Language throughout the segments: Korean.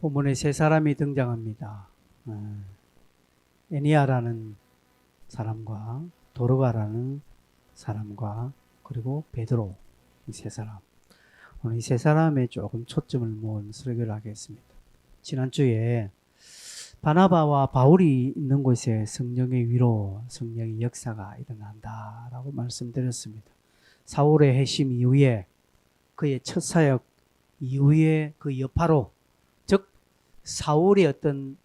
본문에 세 사람이 등장합니다. 에니아라는 사람과 도르가라는 사람과 그리고 베드로, 이 세 사람. 오늘 이 세 사람에 조금 초점을 모은 설교를 하겠습니다. 지난주에 바나바와 바울이 있는 곳에 성령의 위로, 성령의 역사가 일어난다라고 말씀드렸습니다. 사울의 회심 이후에 그의 첫 사역 이후에 그 여파로, 즉 사울의 어떤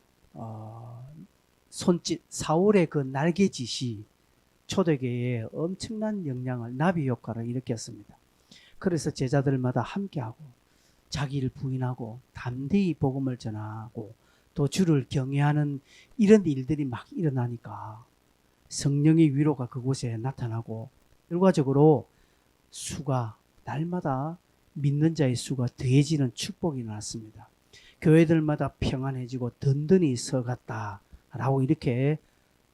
손짓, 사울의 그 날개짓이 초대교회에 엄청난 영향을, 나비 효과를 일으켰습니다. 그래서 제자들마다 함께하고 자기를 부인하고 담대히 복음을 전하고 또 주를 경외하는 이런 일들이 막 일어나니까 성령의 위로가 그곳에 나타나고 결과적으로 수가 날마다 믿는 자의 수가 더해지는 축복이 났습니다. 교회들마다 평안해지고 든든히 서갔다라고 이렇게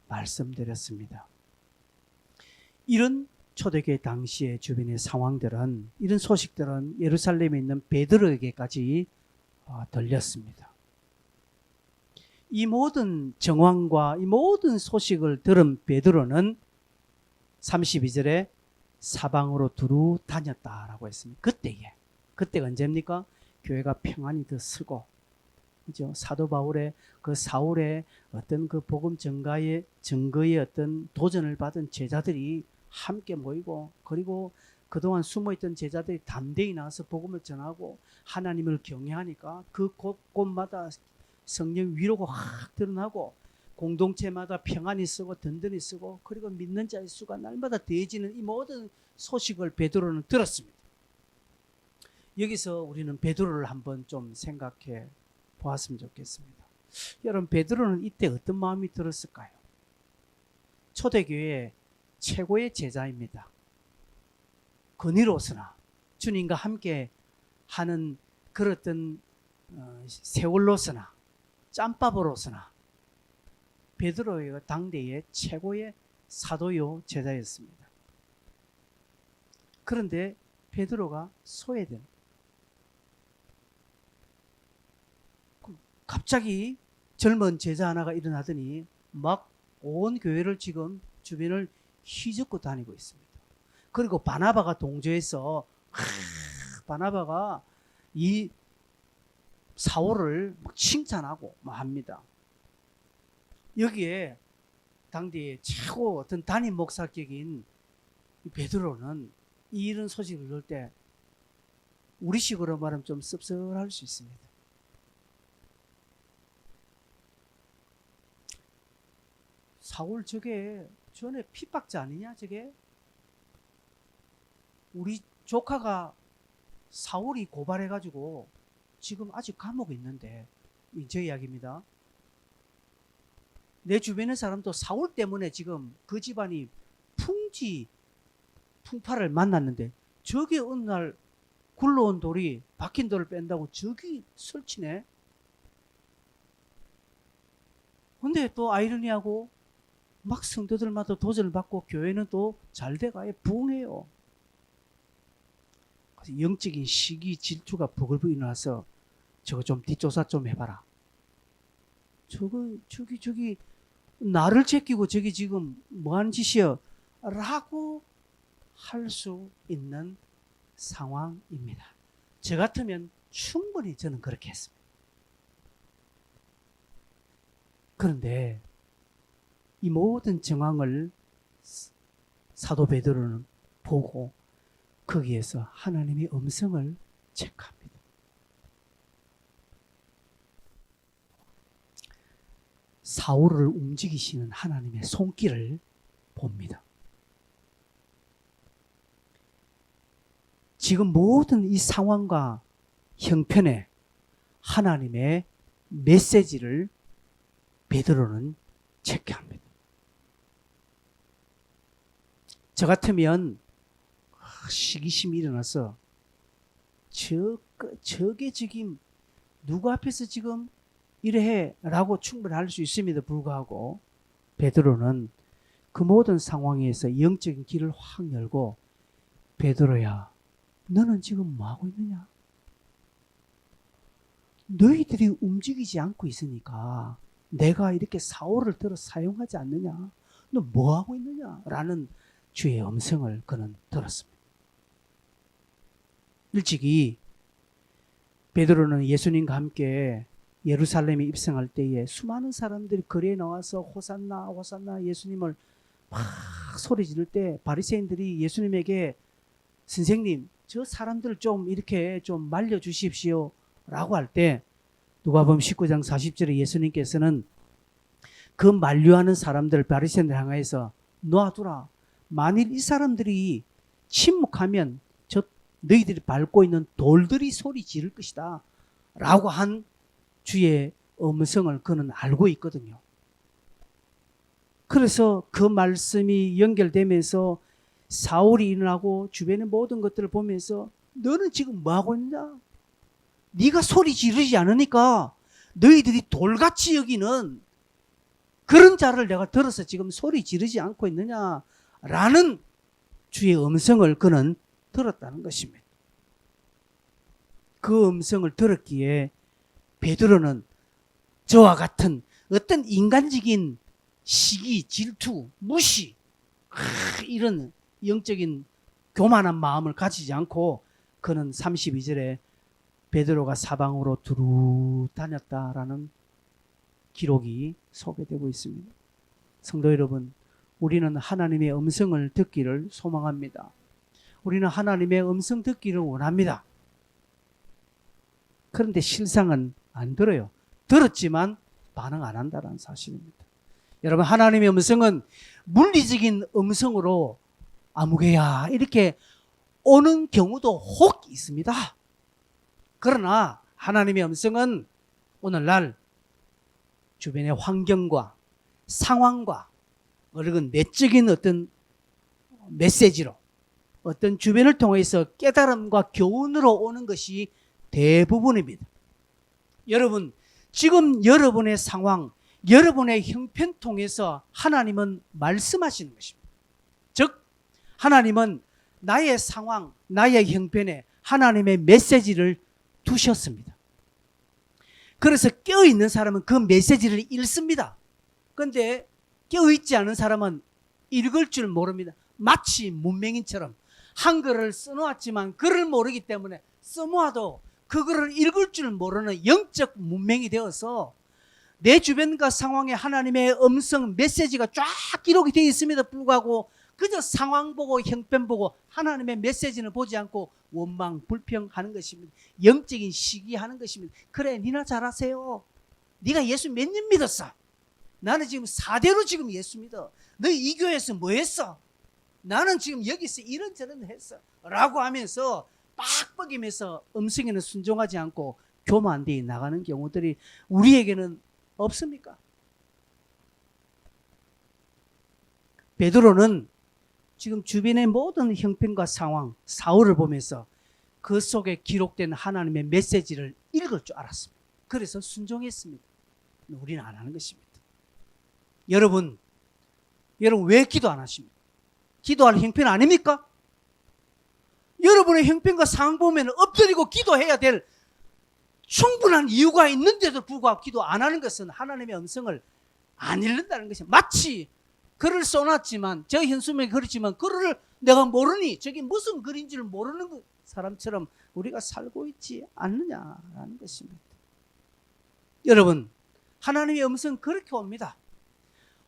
말씀드렸습니다. 이런 초대교회 당시의 주변의 상황들은, 이런 소식들은 예루살렘에 있는 베드로에게까지 들렸습니다. 이 모든 정황과 이 모든 소식을 들은 베드로는 32절에 사방으로 두루 다녔다라고 했습니다. 그때가 언제입니까? 교회가 평안이 더 서고, 그죠? 사도 바울의 그 사울의 어떤 그 복음 증거의 어떤 도전을 받은 제자들이 함께 모이고, 그리고 그동안 숨어있던 제자들이 담대히 나와서 복음을 전하고 하나님을 경외하니까 그 곳곳마다 성령 위로가 확 드러나고 공동체마다 평안이 쓰고 든든히 쓰고, 그리고 믿는 자의 수가 날마다 더해지는 이 모든 소식을 베드로는 들었습니다. 여기서 우리는 베드로를 한번 좀 생각해 보았으면 좋겠습니다. 여러분, 베드로는 이때 어떤 마음이 들었을까요? 초대교회의 최고의 제자입니다. 근위로서나 주님과 함께 하는 그런 세월로서나 짬밥으로서나 베드로가 당대의 최고의 사도요 제자였습니다. 그런데 베드로가 소외됩니다. 갑자기 젊은 제자 하나가 일어나더니 막 온 교회를 지금 주변을 휘젓고 다니고 있습니다. 그리고 바나바가 동조해서 바나바가 이 사울을 막 칭찬하고 막 합니다. 여기에 당대의 최고 어떤 담임 목사격인 베드로는 이런 소식을 들을 때 우리식으로 말하면 좀 씁쓸할 수 있습니다. 사울 저게 전에 핍박자 아니냐 저게? 우리 조카가 사울이 고발해가지고 지금 아직 감옥에 있는데, 제 이야기입니다. 내 주변의 사람도 사울 때문에 지금 그 집안이 풍파를 만났는데 저게 어느 날 굴러온 돌이 박힌 돌을 뺀다고 저기 설치네. 근데 또 아이러니하고 막 성도들마다 도전을 받고 교회는 또 잘 돼가요. 부흥해요. 그래서 영적인 시기 질투가 버글버글 일어나서 저거 좀 뒷조사 좀 해봐라. 저기 나를 제끼고 저기 지금 뭐하는 짓이야? 라고 할 수 있는 상황입니다. 저 같으면 충분히 저는 그렇게 했습니다. 그런데 이 모든 정황을 사도 베드로는 보고 거기에서 하나님의 음성을 체크합니다. 사울을 움직이시는 하나님의 손길을 봅니다. 지금 모든 이 상황과 형편에 하나님의 메시지를 베드로는 체크합니다. 저 같으면 시기심이 일어나서 저게 지금 누구 앞에서 지금 이래 라고 충분히 할 수 있음에도 불구하고 베드로는 그 모든 상황에서 영적인 길을 확 열고, 베드로야, 너는 지금 뭐하고 있느냐? 너희들이 움직이지 않고 있으니까 내가 이렇게 사울을 들어 사용하지 않느냐? 너 뭐하고 있느냐? 라는 주의 음성을 그는 들었습니다. 일찍이 베드로는 예수님과 함께 예루살렘에 입성할 때에 수많은 사람들이 거리에 나와서 호산나 호산나 예수님을 막 소리 지를 때 바리새인들이 예수님에게 선생님 저 사람들을 좀 이렇게 좀 말려주십시오 라고 할 때 누가복음 19장 40절에 예수님께서는 그 만류하는 사람들을 바리새인들 향해서 놔두라. 만일 이 사람들이 침묵하면 저 너희들이 밟고 있는 돌들이 소리 지를 것이다 라고 한 주의 음성을 그는 알고 있거든요. 그래서 그 말씀이 연결되면서 사울이 일어나고 주변의 모든 것들을 보면서 너는 지금 뭐하고 있냐? 네가 소리 지르지 않으니까 너희들이 돌같이 여기는 그런 자를 내가 들어서 지금 소리 지르지 않고 있느냐라는 주의 음성을 그는 들었다는 것입니다. 그 음성을 들었기에 베드로는 저와 같은 어떤 인간적인 시기, 질투, 무시 이런 영적인 교만한 마음을 가지지 않고 그는 32절에 베드로가 사방으로 두루 다녔다라는 기록이 소개되고 있습니다. 성도 여러분, 우리는 하나님의 음성을 듣기를 소망합니다. 우리는 하나님의 음성 듣기를 원합니다. 그런데 실상은 안 들어요. 들었지만 반응 안 한다는 사실입니다. 여러분, 하나님의 음성은 물리적인 음성으로 아무개야 이렇게 오는 경우도 혹 있습니다. 그러나 하나님의 음성은 오늘날 주변의 환경과 상황과 그리고 내적인 어떤 메시지로 어떤 주변을 통해서 깨달음과 교훈으로 오는 것이 대부분입니다. 여러분, 지금 여러분의 상황, 여러분의 형편 통해서 하나님은 말씀하시는 것입니다. 즉, 하나님은 나의 상황, 나의 형편에 하나님의 메시지를 두셨습니다. 그래서 깨어있는 사람은 그 메시지를 읽습니다. 그런데 깨어있지 않은 사람은 읽을 줄 모릅니다. 마치 문맹인처럼 한글을 써놓았지만 글을 모르기 때문에 써놓아도 그거를 읽을 줄 모르는 영적 문맹이 되어서 내 주변과 상황에 하나님의 음성 메시지가 쫙 기록이 되어 있음에도 불구하고 그저 상황 보고 형편 보고 하나님의 메시지는 보지 않고 원망 불평하는 것입니다. 영적인 시기하는 것입니다. 그래, 니나 잘하세요. 네가 예수 몇 년 믿었어? 나는 지금 4대로 지금 예수 믿어. 너희 이 교회에서 뭐 했어? 나는 지금 여기서 이런저런 했어 라고 하면서 빡빡이면서 음성에는 순종하지 않고 교만되어 나가는 경우들이 우리에게는 없습니까? 베드로는 지금 주변의 모든 형편과 상황, 사울을 보면서 그 속에 기록된 하나님의 메시지를 읽을 줄 알았습니다. 그래서 순종했습니다. 우리는 안 하는 것입니다. 여러분 왜 기도 안 하십니까? 기도할 형편 아닙니까? 여러분의 형편과 상황 보면 엎드리고 기도해야 될 충분한 이유가 있는데도 불구하고 기도 안 하는 것은 하나님의 음성을 안 읽는다는 것입니다. 마치 글을 써놨지만 저 현수막에 그렇지만 글을 내가 모르니 저게 무슨 글인지를 모르는 사람처럼 우리가 살고 있지 않느냐라는 것입니다. 여러분, 하나님의 음성은 그렇게 옵니다.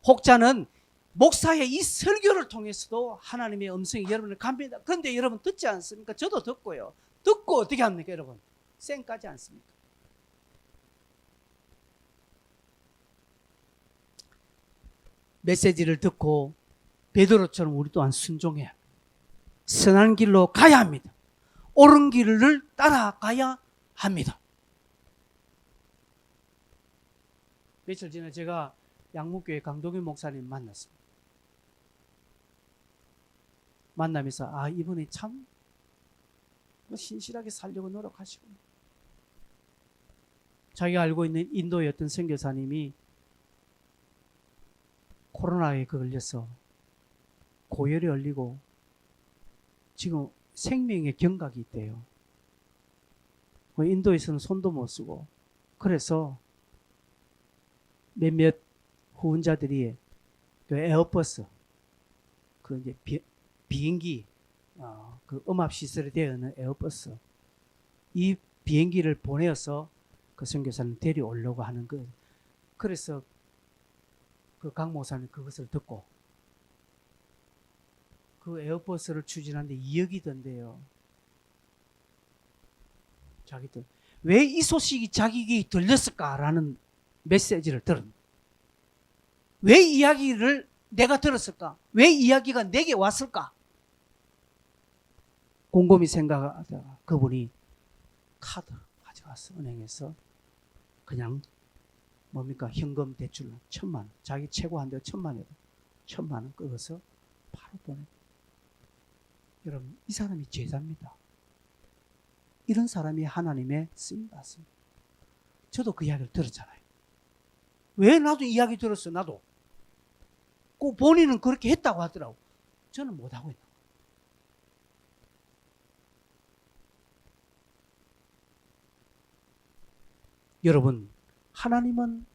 혹자는 목사의 이 설교를 통해서도 하나님의 음성이 여러분을 갑니다. 그런데 여러분 듣지 않습니까? 저도 듣고요. 듣고 어떻게 합니까, 여러분? 쌩까지 않습니까? 메시지를 듣고 베드로처럼 우리 또한 순종해야 합니다. 선한 길로 가야 합니다. 옳은 길을 따라가야 합니다. 며칠 전에 제가 양목교회 강동현 목사님 만났습니다. 만나면서 이분이 참 신실하게 살려고 노력하시고 자기가 알고 있는 인도의 어떤 선교사님이 코로나에 걸려서 고열이 걸리고 지금 생명의 경각이 있대요. 인도에서는 손도 못 쓰고 그래서 몇몇 후원자들이 그 에어버스, 그 이제 비행기, 그 음압 시설이 되어 있는 에어버스, 이 비행기를 보내어서 그 선교사를 데려오려고 하는 거. 그래서 그 강 목사님 그것을 듣고 그 에어버스를 추진하는데 2억이던데요. 자기들 왜 이 소식이 자기에게 들렸을까라는 메시지를 들은. 왜 이야기를 내가 들었을까? 왜 이야기가 내게 왔을까? 곰곰이 생각하다가 그분이 카드 가져가서 은행에서 그냥 뭡니까? 현금 대출로 1,000만 원, 자기 최고 한대 1,000만 원, 1,000만 원 끊어서 바로 보내. 여러분, 이 사람이 제자입니다. 이런 사람이 하나님의 쓰임 받습니다. 저도 그 이야기를 들었잖아요. 왜 나도 이야기 들었어? 나도. 꼭 본인은 그렇게 했다고 하더라고. 저는 못하고 있는 거예요. 여러분, 하나님은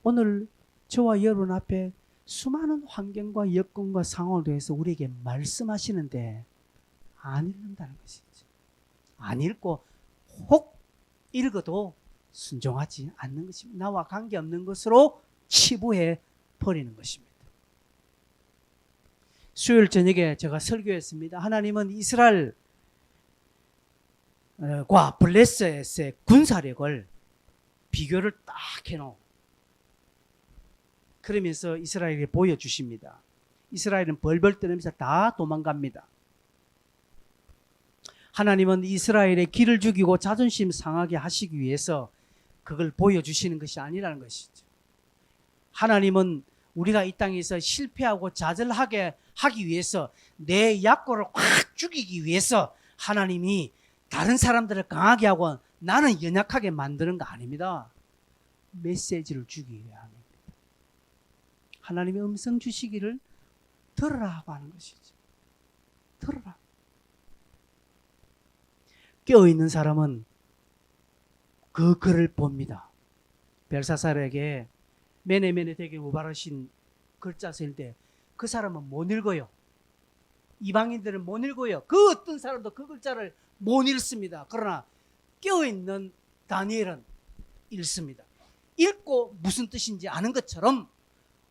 오늘 저와 여러분 앞에 수많은 환경과 여건과 상황을 통해서 우리에게 말씀하시는데 안 읽는다는 것이죠. 안 읽고 혹 읽어도 순종하지 않는 것입니다. 나와 관계없는 것으로 치부해 버리는 것입니다. 수요일 저녁에 제가 설교했습니다. 하나님은 이스라엘과 블레셋의 군사력을 비교를 딱 해놓고 그러면서 이스라엘에 보여주십니다. 이스라엘은 벌벌 떨면서 다 도망갑니다. 하나님은 이스라엘의 길을 죽이고 자존심 상하게 하시기 위해서 그걸 보여주시는 것이 아니라는 것이죠. 하나님은 우리가 이 땅에서 실패하고 좌절하게 하기 위해서 내 약골을 확 죽이기 위해서 하나님이 다른 사람들을 강하게 하고 나는 연약하게 만드는 거 아닙니다. 메시지를 주기 위함입니다. 하나님의 음성 주시기를 들으라고 하는 것이죠. 들으라. 깨어있는 사람은 그 글을 봅니다. 벨사살에게 메네메네 되게 우바르신 글자 쓸 때 그 사람은 못 읽어요. 이방인들은 못 읽어요. 그 어떤 사람도 그 글자를 못 읽습니다. 그러나 깨어있는 다니엘은 읽습니다. 읽고 무슨 뜻인지 아는 것처럼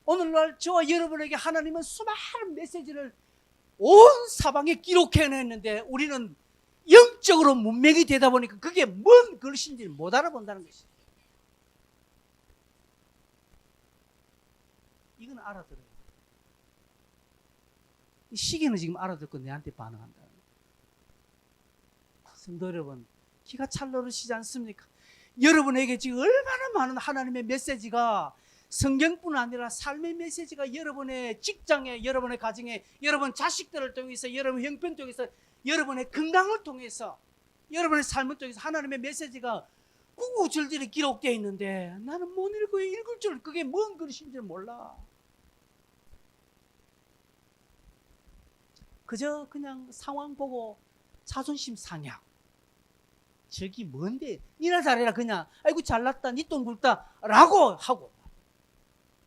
오늘날 저와 여러분에게 하나님은 수많은 메시지를 온 사방에 기록해냈는데 우리는 영적으로 문맥이 되다 보니까 그게 뭔 글씨인지 못 알아본다는 것이죠. 이건 알아들어요. 이 시기는 지금 알아듣고 내한테 반응한다. 성도 여러분, 기가 찰노르시지 않습니까? 여러분에게 지금 얼마나 많은 하나님의 메시지가 성경뿐 아니라 삶의 메시지가 여러분의 직장에, 여러분의 가정에, 여러분 자식들을 통해서, 여러분 형편 통해서, 여러분의 건강을 통해서, 여러분의 삶을 통해서 하나님의 메시지가 구구절절히 기록되어 있는데 나는 못 읽어요. 읽을 줄 그게 뭔 글씨인지 몰라. 그저 그냥 상황 보고 자존심 상해. 저기 뭔데 니나 잘해라 그냥 아이고 잘났다 니 돈 굵다 라고 하고.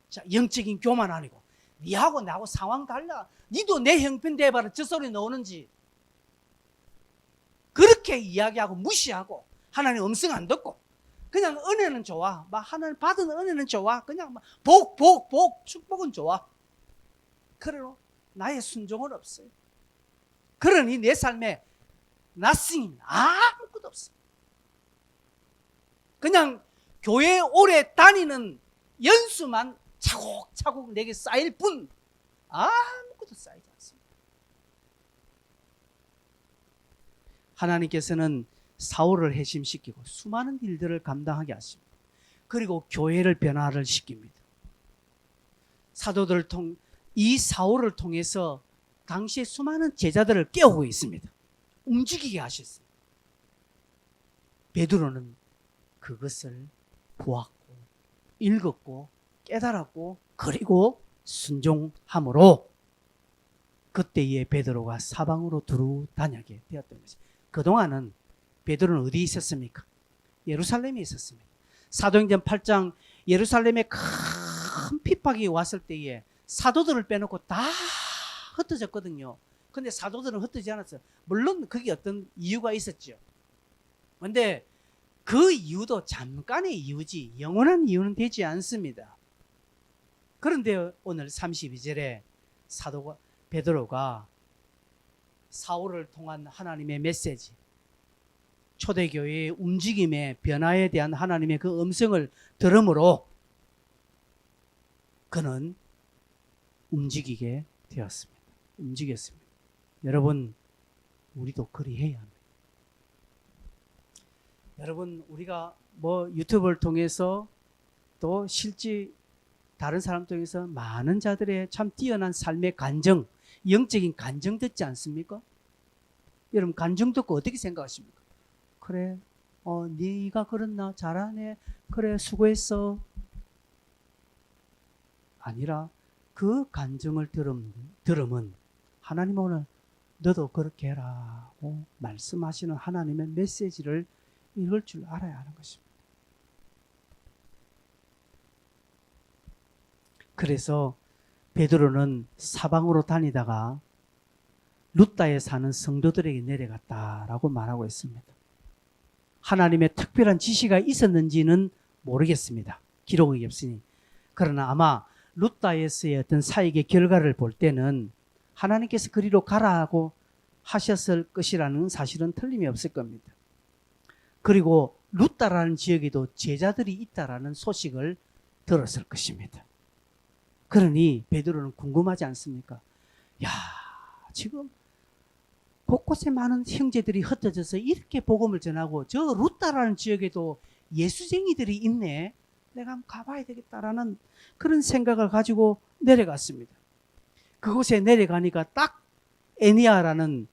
자, 영적인 교만 아니고 니하고 나하고 상황 달라. 니도 내 형편 대봐라 저 소리 나오는지. 그렇게 이야기하고 무시하고 하나님 음성 안 듣고 그냥 은혜는 좋아. 막 하나님 받은 은혜는 좋아. 그냥 막 복 축복은 좋아. 그러나 나의 순종은 없어요. 그러니 내 삶에 nothing 아무것도 없어. 그냥 교회 오래 다니는 연수만 차곡차곡 내게 쌓일 뿐 아무것도 쌓이지 않습니다. 하나님께서는 사울을 회심시키고 수많은 일들을 감당하게 하십니다. 그리고 교회를 변화를 시킵니다. 사도들을 이 사울을 통해서 당시에 수많은 제자들을 깨우고 있습니다. 움직이게 하셨어요. 베드로는 그것을 보았고 읽었고 깨달았고 그리고 순종함으로 그때의 베드로가 사방으로 두루 다니게 되었던 것입니다. 그동안은 베드로는 어디 있었습니까? 예루살렘에 있었습니다. 사도행전 8장 예루살렘에 큰 핍박이 왔을 때에 사도들을 빼놓고 다 흩어졌거든요. 근데 사도들은 흩어지지 않았어요. 물론 그게 어떤 이유가 있었죠. 근데 그 이유도 잠깐의 이유지 영원한 이유는 되지 않습니다. 그런데 오늘 32절에 사도가 베드로가 사울을 통한 하나님의 메시지, 초대교회의 움직임의 변화에 대한 하나님의 그 음성을 들음으로 그는 움직이게 되었습니다. 움직였습니다. 여러분, 우리도 그리해야 합니다. 여러분, 우리가 뭐 유튜브를 통해서 또 실제 다른 사람 통해서 많은 자들의 참 뛰어난 삶의 간증, 영적인 간증 듣지 않습니까? 여러분, 간증 듣고 어떻게 생각하십니까? 그래, 네가 그랬나? 잘하네. 그래, 수고했어. 아니라 그 간증을 들으면 하나님 오늘 너도 그렇게 해라고 말씀하시는 하나님의 메시지를 읽을 줄 알아야 하는 것입니다. 그래서 베드로는 사방으로 다니다가 루다에 사는 성도들에게 내려갔다라고 말하고 있습니다. 하나님의 특별한 지시가 있었는지는 모르겠습니다. 기록이 없으니. 그러나 아마 루다에서의 어떤 사역의 결과를 볼 때는 하나님께서 그리로 가라고 하셨을 것이라는 사실은 틀림이 없을 겁니다. 그리고 루다라는 지역에도 제자들이 있다라는 소식을 들었을 것입니다. 그러니 베드로는 궁금하지 않습니까? 야, 지금 곳곳에 많은 형제들이 흩어져서 이렇게 복음을 전하고 저 루다라는 지역에도 예수쟁이들이 있네. 내가 한번 가봐야 되겠다라는 그런 생각을 가지고 내려갔습니다. 그곳에 내려가니까 딱 에니아라는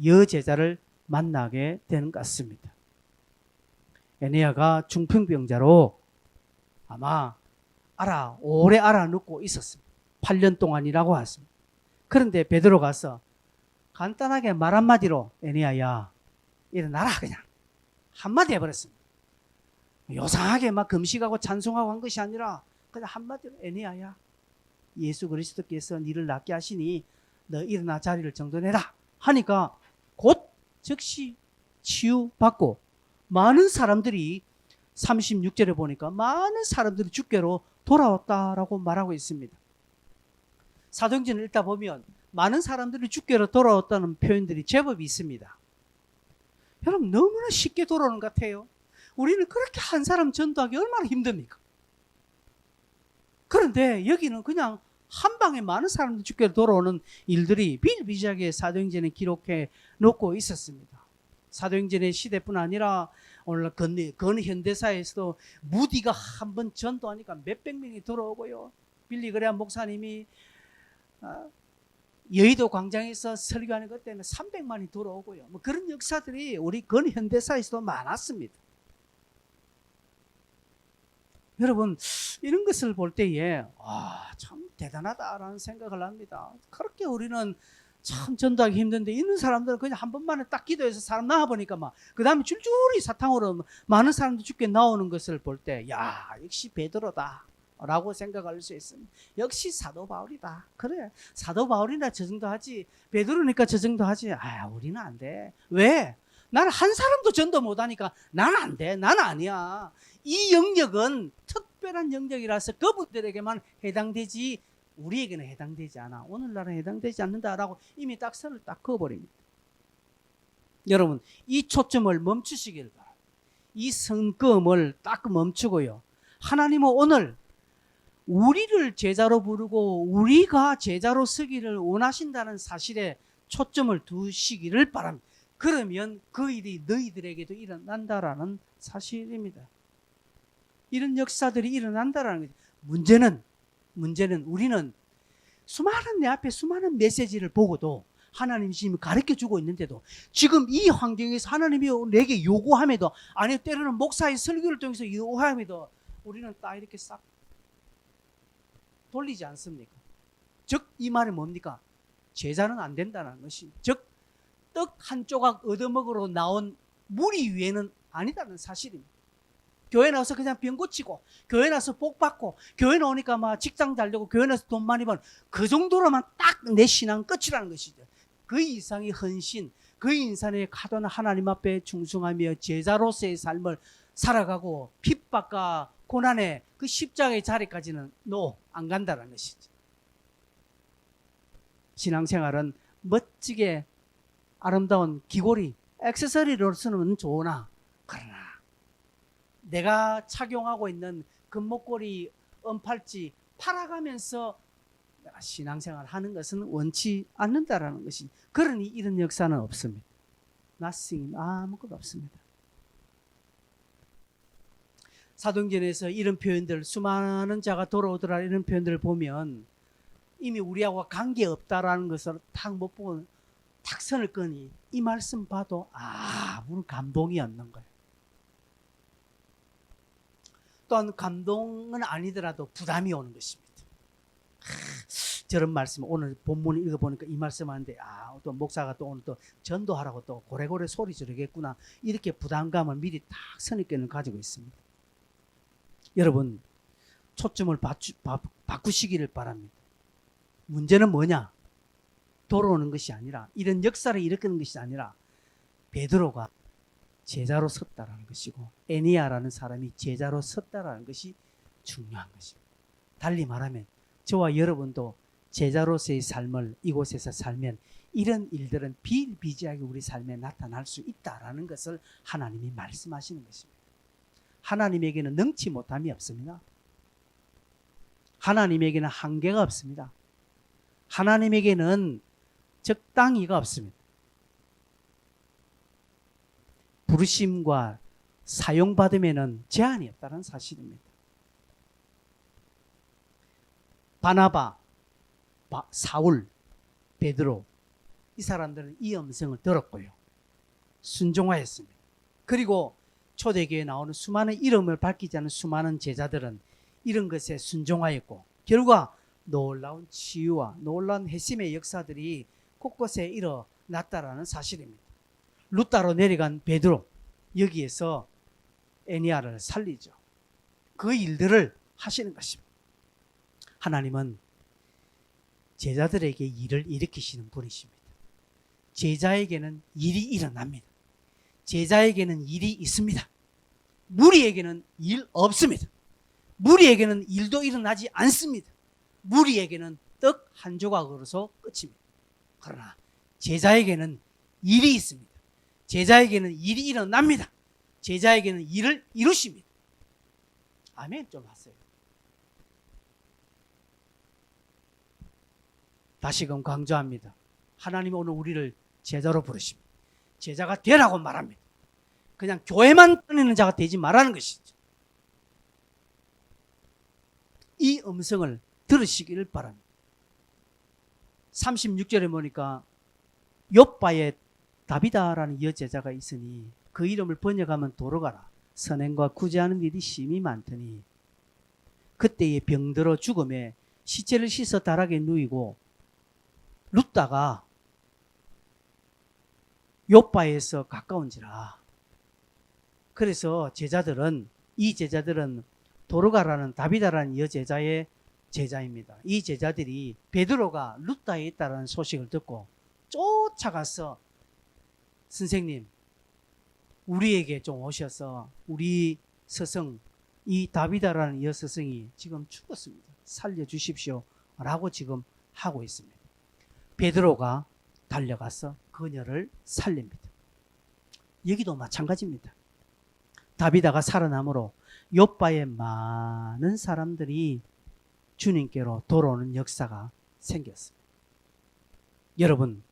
여제자를 만나게 되는 것 같습니다. 에니아가 중풍병자로 아마 오래 앓아눕고 있었습니다. 8년 동안이라고 했습니다. 그런데 베드로 가서 간단하게 말 한마디로 에니아야 일어나라 그냥 한마디 해버렸습니다. 요상하게 막 금식하고 찬송하고 한 것이 아니라 그냥 한마디로 에니아야 예수 그리스도께서 너를 낫게 하시니 너 일어나 자리를 정돈해라 하니까 곧 즉시 치유받고 많은 사람들이 36절에 보니까 많은 사람들이 주께로 돌아왔다라고 말하고 있습니다. 사도행전을 읽다 보면 많은 사람들이 주께로 돌아왔다는 표현들이 제법 있습니다. 여러분 너무나 쉽게 돌아오는 것 같아요. 우리는 그렇게 한 사람 전도하기 얼마나 힘듭니까? 그런데 여기는 그냥 한 방에 많은 사람들이 주께로 돌아오는 일들이 비일비재하게 사도행전에 기록해 놓고 있었습니다. 사도행전의 시대뿐 아니라 오늘 근현대사에서도 무디가 한번 전도하니까 몇백 명이 돌아오고요. 빌리 그레암 목사님이 여의도 광장에서 설교하는 것 때문에 300만이 돌아오고요. 뭐 그런 역사들이 우리 근현대사에서도 많았습니다. 여러분 이런 것을 볼 때에 참 대단하다라는 생각을 합니다. 그렇게 우리는 참 전도하기 힘든데 있는 사람들은 그냥 한 번만에 딱 기도해서 사람 나와보니까 막 그 다음에 줄줄이 사탕으로 많은 사람들이 죽게 나오는 것을 볼 때 야 역시 베드로다 라고 생각할 수 있습니다. 역시 사도 바울이다. 그래 사도 바울이나 저 정도 하지 베드로니까 저 정도 하지 우리는 안 돼. 왜? 나는 한 사람도 전도 못하니까 나는 안 돼. 나는 아니야. 이 영역은 특별한 영역이라서 그분들에게만 해당되지 우리에게는 해당되지 않아. 오늘날은 해당되지 않는다라고 이미 딱 선을 딱 그어버립니다. 여러분 이 초점을 멈추시길 바랍니다. 이 성금을 딱 멈추고요. 하나님은 오늘 우리를 제자로 부르고 우리가 제자로 서기를 원하신다는 사실에 초점을 두시기를 바랍니다. 그러면 그 일이 너희들에게도 일어난다라는 사실입니다. 이런 역사들이 일어난다라는 거죠. 문제는 우리는 내 앞에 수많은 메시지를 보고도 하나님이 지금 가르쳐주고 있는데도 지금 이 환경에서 하나님이 내게 요구함에도 아니 때로는 목사의 설교를 통해서 요구함에도 우리는 딱 이렇게 싹 돌리지 않습니까? 즉 이 말이 뭡니까? 제자는 안 된다는 것이 즉 떡 한 조각 얻어먹으러 나온 무리 위에는 아니다는 사실입니다. 교회 나와서 그냥 병 고치고, 교회 나와서 복 받고, 교회 나오니까 막 직장 잘 되고, 교회 나와서 돈 많이 번, 그 정도로만 딱 내 신앙 끝이라는 것이죠. 그 이상의 헌신, 그 인산의 가던 하나님 앞에 충성하며 제자로서의 삶을 살아가고 핍박과 고난의 그 십자가의 자리까지는 안 간다는 것이죠. 신앙생활은 멋지게 아름다운 귀걸이, 액세서리로서는 좋으나, 그러나 내가 착용하고 있는 금목걸이, 은팔찌 팔아가면서 신앙생활 하는 것은 원치 않는다라는 것이, 그러니 이런 역사는 없습니다. nothing, 아무것도 없습니다. 사도행전에서 이런 표현들, 수많은 자가 돌아오더라 이런 표현들을 보면 이미 우리하고 관계없다라는 것을 탁 못 보고 탁 선을 끄니 이 말씀 봐도 아무런 감동이 없는 거예요. 또한 감동은 아니더라도 부담이 오는 것입니다. 저런 말씀, 오늘 본문 읽어보니까 이 말씀 하는데 또 목사가 또 오늘 또 전도하라고 또 고래고래 소리 지르겠구나, 이렇게 부담감을 미리 딱 선입견을 가지고 있습니다. 여러분, 초점을 바꾸시기를 바랍니다. 문제는 뭐냐? 돌아오는 것이 아니라, 이런 역사를 일으키는 것이 아니라 베드로가 제자로 섰다라는 것이고 에니아라는 사람이 제자로 섰다라는 것이 중요한 것입니다. 달리 말하면 저와 여러분도 제자로서의 삶을 이곳에서 살면 이런 일들은 비일비재하게 우리 삶에 나타날 수 있다라는 것을 하나님이 말씀하시는 것입니다. 하나님에게는 능치 못함이 없습니다. 하나님에게는 한계가 없습니다. 하나님에게는 적당히가 없습니다. 부르심과 사용받으면 제한이 없다는 사실입니다. 바나바, 사울, 베드로, 이 사람들은 이 음성을 들었고요, 순종하였습니다. 그리고 초대교회에 나오는 수많은 이름을 밝히지 않은 수많은 제자들은 이런 것에 순종하였고, 결과 놀라운 치유와 놀라운 회심의 역사들이 곳곳에 일어났다라는 사실입니다. 루따로 내려간 베드로, 여기에서 에니아를 살리죠. 그 일들을 하시는 것입니다. 하나님은 제자들에게 일을 일으키시는 분이십니다. 제자에게는 일이 일어납니다. 제자에게는 일이 있습니다. 무리에게는 일 없습니다. 무리에게는 일도 일어나지 않습니다. 무리에게는 떡 한 조각으로서 끝입니다. 그러나 제자에게는 일이 있습니다. 제자에게는 일이 일어납니다. 제자에게는 일을 이루십니다. 아멘 좀 하세요. 다시금 강조합니다. 하나님은 오늘 우리를 제자로 부르십니다. 제자가 되라고 말합니다. 그냥 교회만 다니는 자가 되지 말라는 것이죠. 이 음성을 들으시기를 바랍니다. 36절에 보니까 욥바에 다비다라는 여제자가 있으니 그 이름을 번역하면 도로가라. 선행과 구제하는 일이 심히 많더니 그때에 병들어 죽음에 시체를 씻어 다락에 누이고 룻다가 욥바에서 가까운지라. 그래서 이 제자들은 도로가라는 다비다라는 여제자의 제자입니다. 이 제자들이 베드로가 룻다에 있다는 소식을 듣고 쫓아가서 선생님, 우리에게 좀 오셔서 우리 스승, 이 다비다라는 여스승이 지금 죽었습니다. 살려주십시오 라고 지금 하고 있습니다. 베드로가 달려가서 그녀를 살립니다. 여기도 마찬가지입니다. 다비다가 살아남으로 욥바에 많은 사람들이 주님께로 돌아오는 역사가 생겼습니다. 여러분,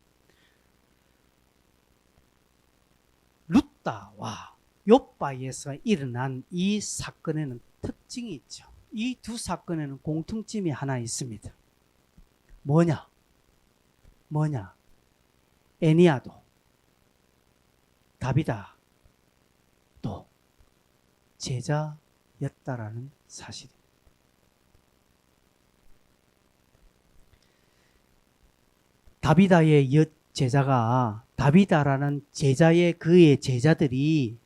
룻다와 욥바에서 일어난 이 사건에는 특징이 있죠. 이 두 사건에는 공통점이 하나 있습니다. 뭐냐? 에니아도 다비다도 제자였다라는 사실입니다. 다비다의 옛 제자가 다비다라는 그의 제자들이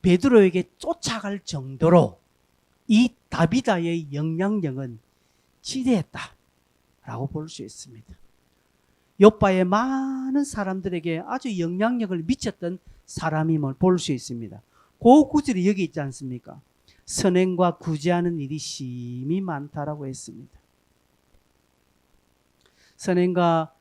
베드로에게 쫓아갈 정도로 이 다비다의 영향력은 지대했다라고 볼 수 있습니다. 요바의 많은 사람들에게 아주 영향력을 미쳤던 사람임을 볼 수 있습니다. 그 구절이 여기 있지 않습니까? 선행과 구제하는 일이 심히 많다라고 했습니다. 선행과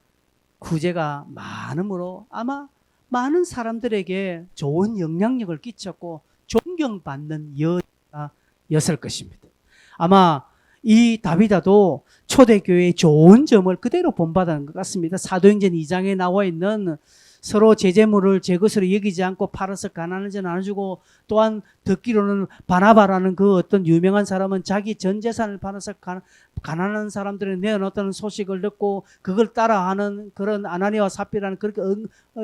구제가 많음으로 아마 많은 사람들에게 좋은 영향력을 끼쳤고 존경받는 여자였을 것입니다. 아마 이 다비다도 초대교회의 좋은 점을 그대로 본받은 것 같습니다. 사도행전 2장에 나와 있는 서로 제 재물을 제 것으로 여기지 않고 팔아서 가난한 자 나눠주고, 또한 듣기로는 바나바라는 그 어떤 유명한 사람은 자기 전 재산을 팔아서 가난한 사람들을 내어놓았다는 소식을 듣고 그걸 따라하는 그런 아나니아와 삽비라는 그렇게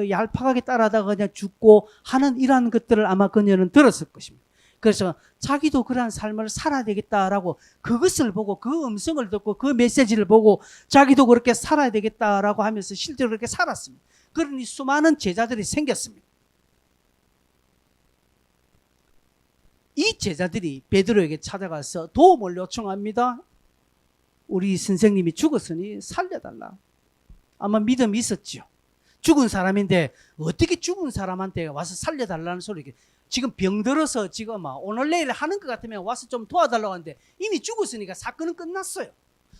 얄팍하게 따라하다가 그냥 죽고 하는 이러한 것들을 아마 그녀는 들었을 것입니다. 그래서 자기도 그러한 삶을 살아야 되겠다라고 그것을 보고 그 음성을 듣고 그 메시지를 보고 자기도 그렇게 살아야 되겠다라고 하면서 실제로 그렇게 살았습니다. 그러니 수많은 제자들이 생겼습니다. 이 제자들이 베드로에게 찾아가서 도움을 요청합니다. 우리 선생님이 죽었으니 살려달라. 아마 믿음이 있었죠. 죽은 사람인데 어떻게 죽은 사람한테 와서 살려달라는 소리. 지금 병들어서 지금 오늘 내일 하는 것 같으면 와서 좀 도와달라고 하는데 이미 죽었으니까 사건은 끝났어요.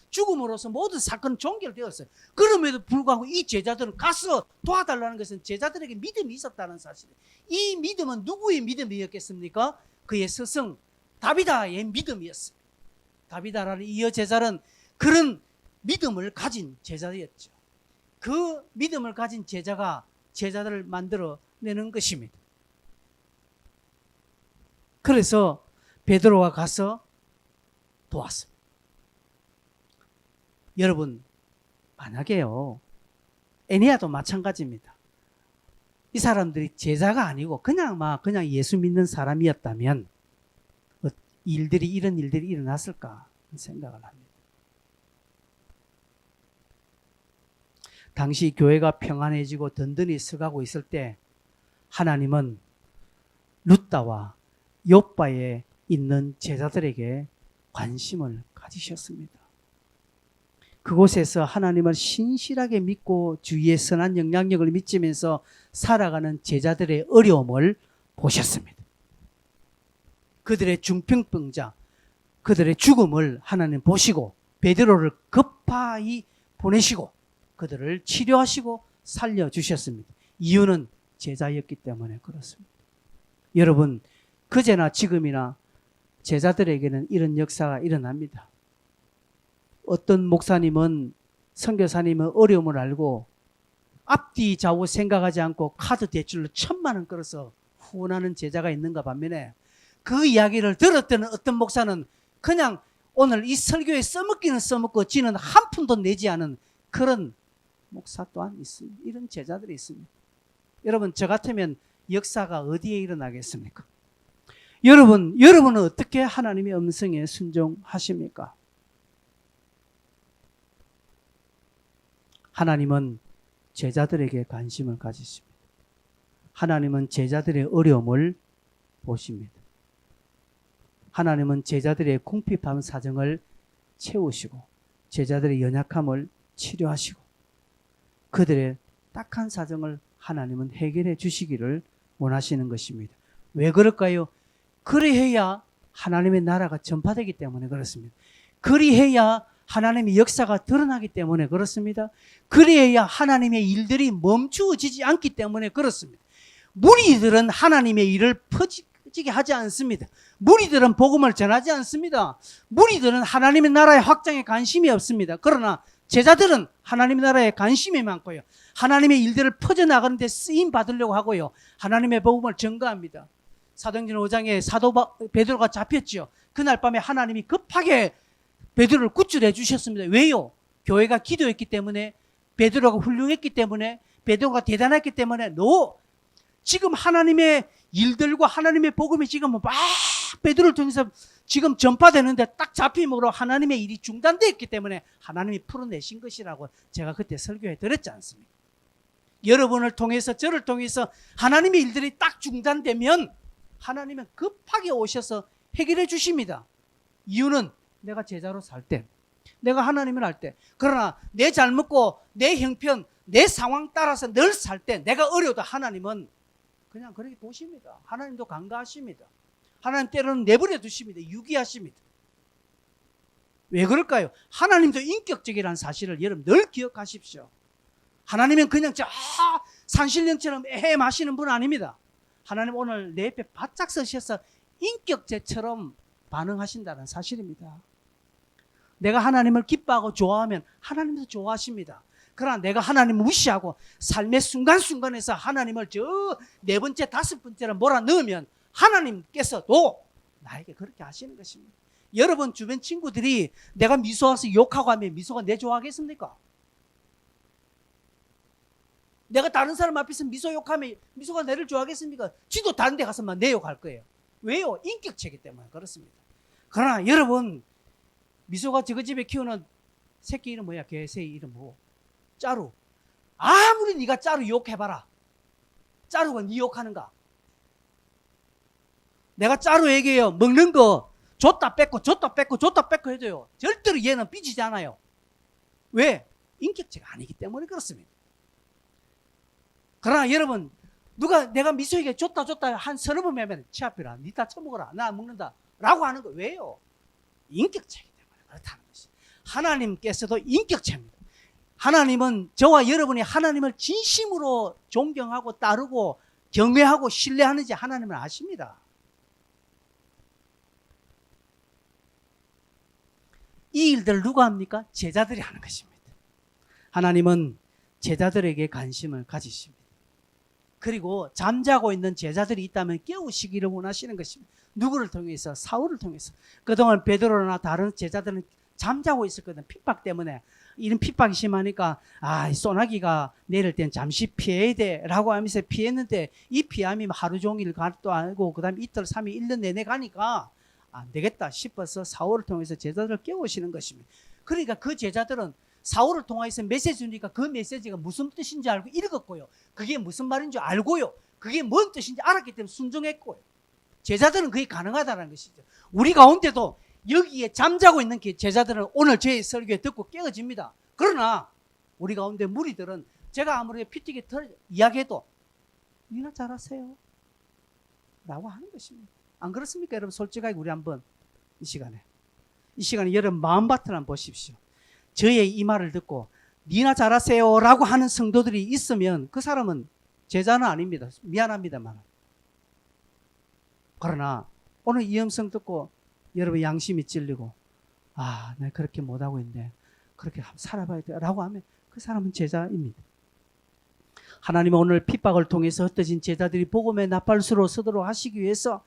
죽음으로써 모든 사건은 종결되었어요. 그럼에도 불구하고 이 제자들은 가서 도와달라는 것은 제자들에게 믿음이 있었다는 사실이에요. 이 믿음은 누구의 믿음이었겠습니까? 그의 스승 다비다의 믿음이었습니다. 다비다라는 이 여제자는 그런 믿음을 가진 제자였죠. 그 믿음을 가진 제자가 제자들을 만들어내는 것입니다. 그래서 베드로가 가서 도왔습니다. 여러분, 만약에요, 에네아도 마찬가지입니다. 이 사람들이 제자가 아니고 그냥 예수 믿는 사람이었다면 이런 일들이 일어났을까 생각을 합니다. 당시 교회가 평안해지고 든든히 서가고 있을 때 하나님은 룻다와 욥바에 있는 제자들에게 관심을 가지셨습니다. 그곳에서 하나님을 신실하게 믿고 주위의 선한 영향력을 미치면서 살아가는 제자들의 어려움을 보셨습니다. 그들의 중풍병자, 그들의 죽음을 하나님 보시고 베드로를 급하게 보내시고 그들을 치료하시고 살려주셨습니다. 이유는 제자였기 때문에 그렇습니다. 여러분, 그제나 지금이나 제자들에게는 이런 역사가 일어납니다. 어떤 목사님은, 선교사님은 어려움을 알고 앞뒤 좌우 생각하지 않고 카드 대출로 1,000만 원 끌어서 후원하는 제자가 있는가 반면에 그 이야기를 들었던 어떤 목사는 그냥 오늘 이 설교에 써먹기는 써먹고 지는 한 푼도 내지 않은 그런 목사 또한 있습니다. 이런 제자들이 있습니다. 여러분, 저 같으면 역사가 어디에 일어나겠습니까? 여러분은 어떻게 하나님의 음성에 순종하십니까? 하나님은 제자들에게 관심을 가지십니다. 하나님은 제자들의 어려움을 보십니다. 하나님은 제자들의 궁핍한 사정을 채우시고 제자들의 연약함을 치료하시고 그들의 딱한 사정을 하나님은 해결해 주시기를 원하시는 것입니다. 왜 그럴까요? 그리해야 하나님의 나라가 전파되기 때문에 그렇습니다. 그리해야 하나님의 역사가 드러나기 때문에 그렇습니다. 그리해야 하나님의 일들이 멈추어지지 않기 때문에 그렇습니다. 무리들은 하나님의 일을 퍼지게 하지 않습니다. 무리들은 복음을 전하지 않습니다. 무리들은 하나님의 나라의 확장에 관심이 없습니다. 그러나 제자들은 하나님의 나라에 관심이 많고요. 하나님의 일들을 퍼져나가는 데 쓰임 받으려고 하고요. 하나님의 복음을 전가합니다. 사도행전 5장에 사도 베드로가 잡혔죠. 그날 밤에 하나님이 급하게 베드로를 구출해 주셨습니다. 왜요? 교회가 기도했기 때문에, 베드로가 훌륭했기 때문에, 베드로가 대단했기 때문에. 지금 하나님의 일들과 하나님의 복음이 지금 막 베드로를 통해서 지금 전파되는데 딱 잡힘으로 하나님의 일이 중단되었기 때문에 하나님이 풀어내신 것이라고 제가 그때 설교해 드렸지 않습니까? 여러분을 통해서, 저를 통해서 하나님의 일들이 딱 중단되면 하나님은 급하게 오셔서 해결해 주십니다. 이유는 내가 제자로 살 때, 내가 하나님을 할 때, 그러나 내 잘못고 내 형편, 내 상황 따라서 늘 살 때 내가 어려도 하나님은 그냥 그렇게 보십니다. 하나님도 간과하십니다. 하나님 때로는 내버려 두십니다. 유기하십니다. 왜 그럴까요? 하나님도 인격적이라는 사실을 여러분 늘 기억하십시오. 하나님은 그냥 저 산신령처럼 마시는 분 아닙니다. 하나님 오늘 내 옆에 바짝 서셔서 인격체처럼 반응하신다는 사실입니다. 내가 하나님을 기뻐하고 좋아하면 하나님도 좋아하십니다. 그러나 내가 하나님을 무시하고 삶의 순간순간에서 하나님을 저 네 번째, 다섯 번째로 몰아넣으면 하나님께서도 나에게 그렇게 하시는 것입니다. 여러분 주변 친구들이 내가 미소와서 욕하고 하면 미소가 내 좋아하겠습니까? 내가 다른 사람 앞에서 미소 욕하면 미소가 내를 좋아하겠습니까? 지도 다른 데 가서만 내 욕할 거예요. 왜요? 인격체이기 때문에 그렇습니다. 그러나 여러분 미소가 저거 집에 키우는 새끼 이름 뭐야? 개새 이름 뭐? 짜루. 아무리 네가 짜루 욕해봐라. 짜루가 네 욕하는가? 내가 짜루에게요 먹는 거 줬다 뺏고 줬다 뺏고 줬다 뺏고 해줘요. 절대로 얘는 삐지지 않아요. 왜? 인격체가 아니기 때문에 그렇습니다. 그러나 여러분 누가 내가 미소에게 줬다 한 서너 번 하면 치아피라 니 다 처먹어라 나 먹는다 라고 하는 거 왜요? 인격체이기 때문에 그렇다는 것이. 하나님께서도 인격체입니다. 하나님은 저와 여러분이 하나님을 진심으로 존경하고 따르고 경외하고 신뢰하는지 하나님은 아십니다. 이 일들을 누가 합니까? 제자들이 하는 것입니다. 하나님은 제자들에게 관심을 가지십니다. 그리고 잠자고 있는 제자들이 있다면 깨우시기를 원하시는 것입니다. 누구를 통해서? 사울을 통해서. 그동안 베드로나 다른 제자들은 잠자고 있었거든. 핍박 때문에. 이런 핍박이 심하니까 소나기가 내릴 땐 잠시 피해야 돼 라고 하면서 피했는데 이 피함이 하루 종일 가도 아니고 그 다음에 이틀, 3일, 1년 내내 가니까 안 되겠다 싶어서 사울을 통해서 제자들을 깨우시는 것입니다. 그러니까 그 제자들은 사울을 통해서 메시지 주니까 그 메시지가 무슨 뜻인지 알고 읽었고요. 그게 무슨 말인지 알고요. 그게 뭔 뜻인지 알았기 때문에 순종했고요. 제자들은 그게 가능하다는 것이죠. 우리 가운데도 여기에 잠자고 있는 제자들은 오늘 제 설교에 듣고 깨어집니다. 그러나 우리 가운데 무리들은 제가 아무리 피튀기 이야기해도 니나 잘하세요 라고 하는 것입니다. 안 그렇습니까? 여러분 솔직하게 우리 한번 이 시간에 여러분 마음밭을 한번 보십시오. 저의 이 말을 듣고 니나 잘하세요 라고 하는 성도들이 있으면 그 사람은 제자는 아닙니다. 미안합니다만. 그러나 오늘 이 음성 듣고 여러분 양심이 찔리고 내가 그렇게 못하고 있는데 그렇게 살아봐야 돼 라고 하면 그 사람은 제자입니다. 하나님은 오늘 핍박을 통해서 흩어진 제자들이 복음의 나팔수로 서도록 하시기 위해서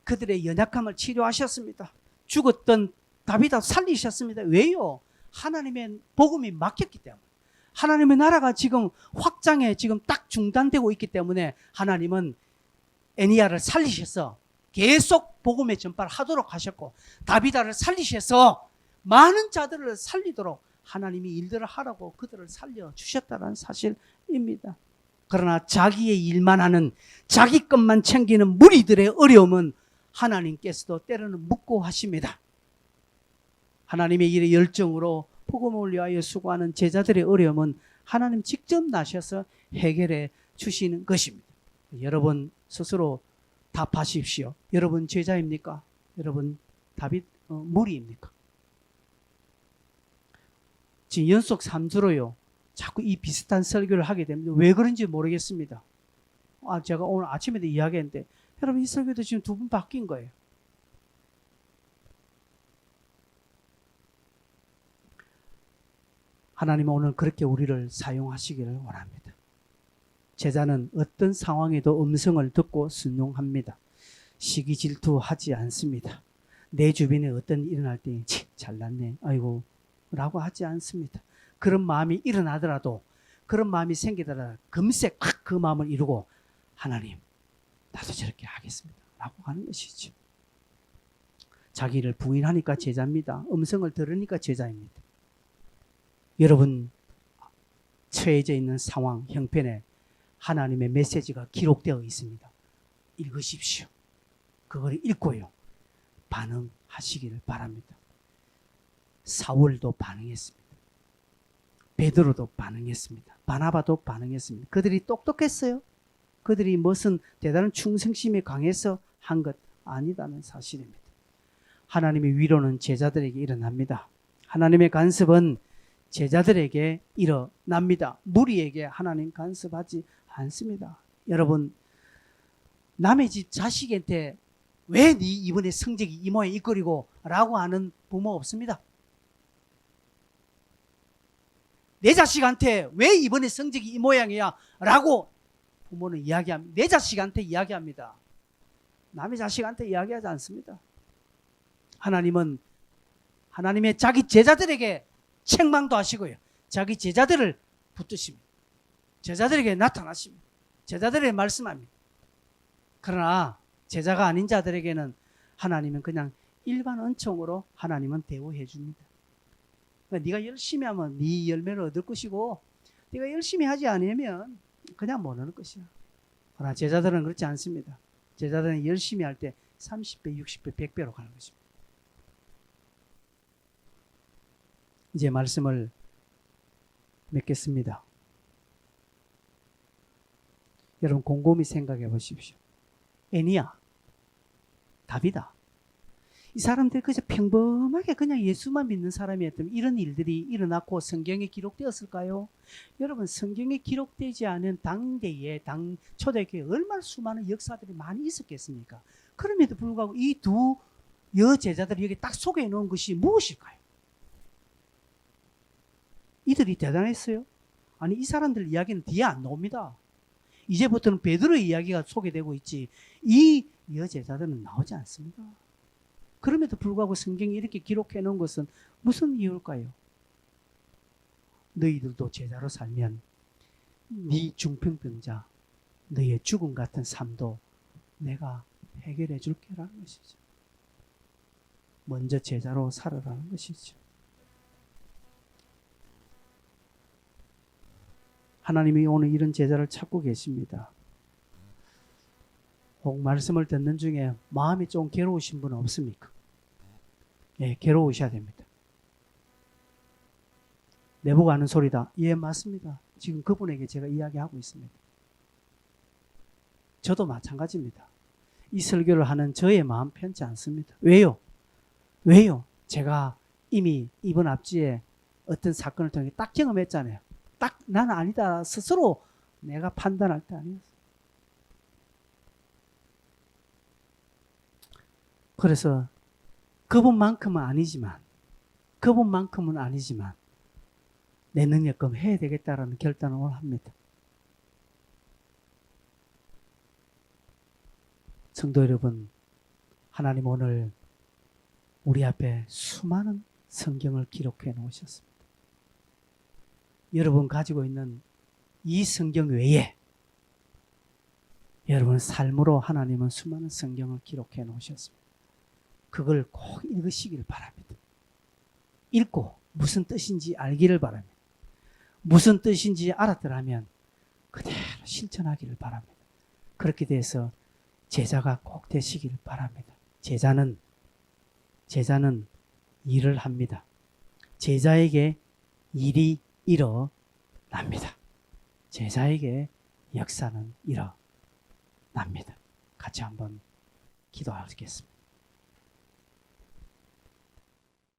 그들의 연약함을 치료하셨습니다. 죽었던 다윗을 살리셨습니다. 왜요? 하나님의 복음이 막혔기 때문에. 하나님의 나라가 지금 확장에 지금 딱 중단되고 있기 때문에 하나님은 에니야를 살리셔서 계속 복음의 전파를 하도록 하셨고 다비다를 살리셔서 많은 자들을 살리도록 하나님이 일들을 하라고 그들을 살려주셨다는 사실입니다. 그러나 자기의 일만 하는 자기 것만 챙기는 무리들의 어려움은 하나님께서도 때로는 묻고 하십니다. 하나님의 일에 열정으로 복음을 위하여 수고하는 제자들의 어려움은 하나님 직접 나셔서 해결해 주시는 것입니다. 여러분 스스로 답하십시오. 여러분 제자입니까? 여러분 다윗 무리입니까? 지금 연속 3주로요. 자꾸 이 비슷한 설교를 하게 됩니다. 왜 그런지 모르겠습니다. 제가 오늘 아침에도 이야기했는데 여러분 이 설교도 지금 2번 바뀐 거예요. 하나님은 오늘 그렇게 우리를 사용하시기를 원합니다. 제자는 어떤 상황에도 음성을 듣고 순종합니다. 시기 질투하지 않습니다. 내 주변에 어떤 일이 일어날 때 잘났네 아이고 라고 하지 않습니다. 그런 마음이 일어나더라도 그런 마음이 생기더라도 금세 확 그 마음을 이루고 하나님 나도 저렇게 하겠습니다 라고 하는 것이죠. 자기를 부인하니까 제자입니다. 음성을 들으니까 제자입니다. 여러분 처해져 있는 상황 형편에 하나님의 메시지가 기록되어 있습니다. 읽으십시오. 그걸 읽고요. 반응하시기를 바랍니다. 사울도 반응했습니다. 베드로도 반응했습니다. 바나바도 반응했습니다. 그들이 똑똑했어요? 그들이 무슨 대단한 충성심에 강해서 한 것 아니다는 사실입니다. 하나님의 위로는 제자들에게 일어납니다. 하나님의 간섭은 제자들에게 일어납니다. 무리에게 하나님 간섭하지 않습니다. 여러분, 남의 집 자식한테 왜 네 이번에 성적이 이 모양 이거리고 라고 하는 부모 없습니다. 내 자식한테 왜 이번에 성적이 이 모양이야 라고 부모는 이야기합니다. 내 자식한테 이야기합니다. 남의 자식한테 이야기하지 않습니다. 하나님은 하나님의 자기 제자들에게 책망도 하시고요. 자기 제자들을 붙드십니다. 제자들에게 나타나십니다. 제자들에게 말씀합니다. 그러나 제자가 아닌 자들에게는 하나님은 그냥 일반 은총으로 하나님은 대우해 줍니다. 그러니까 네가 열심히 하면 네 열매를 얻을 것이고 네가 열심히 하지 않으면 그냥 못 얻을 것이야. 그러나 제자들은 그렇지 않습니다. 제자들은 열심히 할 때 30배, 60배, 100배로 가는 것입니다. 이제 말씀을 맺겠습니다. 여러분 곰곰이 생각해 보십시오. 애니야, 다비다. 이 사람들 그저 평범하게 그냥 예수만 믿는 사람이었다면 이런 일들이 일어났고 성경에 기록되었을까요? 여러분 성경에 기록되지 않은 당대에 초대교회에 얼마나 수많은 역사들이 많이 있었겠습니까? 그럼에도 불구하고 이 두 여제자들이 여기 딱 소개해 놓은 것이 무엇일까요? 이들이 대단했어요? 아니 이 사람들 이야기는 뒤에 안 나옵니다. 이제부터는 베드로의 이야기가 소개되고 있지 이 여제자들은 나오지 않습니다. 그럼에도 불구하고 성경이 이렇게 기록해 놓은 것은 무슨 이유일까요? 너희들도 제자로 살면 네 중풍병자 너희의 죽음 같은 삶도 내가 해결해 줄게라는 것이죠. 먼저 제자로 살아라는 것이죠. 하나님이 오늘 이런 제자를 찾고 계십니다. 혹 말씀을 듣는 중에 마음이 좀 괴로우신 분은 없습니까? 예, 괴로우셔야 됩니다. 내보고 하는 소리다. 예, 맞습니다. 지금 그분에게 제가 이야기하고 있습니다. 저도 마찬가지입니다. 이 설교를 하는 저의 마음 편치 않습니다. 왜요? 제가 이미 이번 앞주에 어떤 사건을 통해 딱 경험했잖아요. 딱 나는 아니다 스스로 내가 판단할 때 아니었어요. 그래서 그분만큼은 아니지만 내 능력껏 해야 되겠다라는 결단을 합니다. 성도 여러분, 하나님 오늘 우리 앞에 수많은 성경을 기록해 놓으셨습니다. 여러분 가지고 있는 이 성경 외에 여러분 삶으로 하나님은 수많은 성경을 기록해 놓으셨습니다. 그걸 꼭 읽으시길 바랍니다. 읽고 무슨 뜻인지 알기를 바랍니다. 무슨 뜻인지 알았더라면 그대로 실천하기를 바랍니다. 그렇게 돼서 제자가 꼭 되시길 바랍니다. 제자는 일을 합니다. 제자에게 일이 일어납니다. 제자에게 역사는 일어납니다. 같이 한번 기도하겠습니다.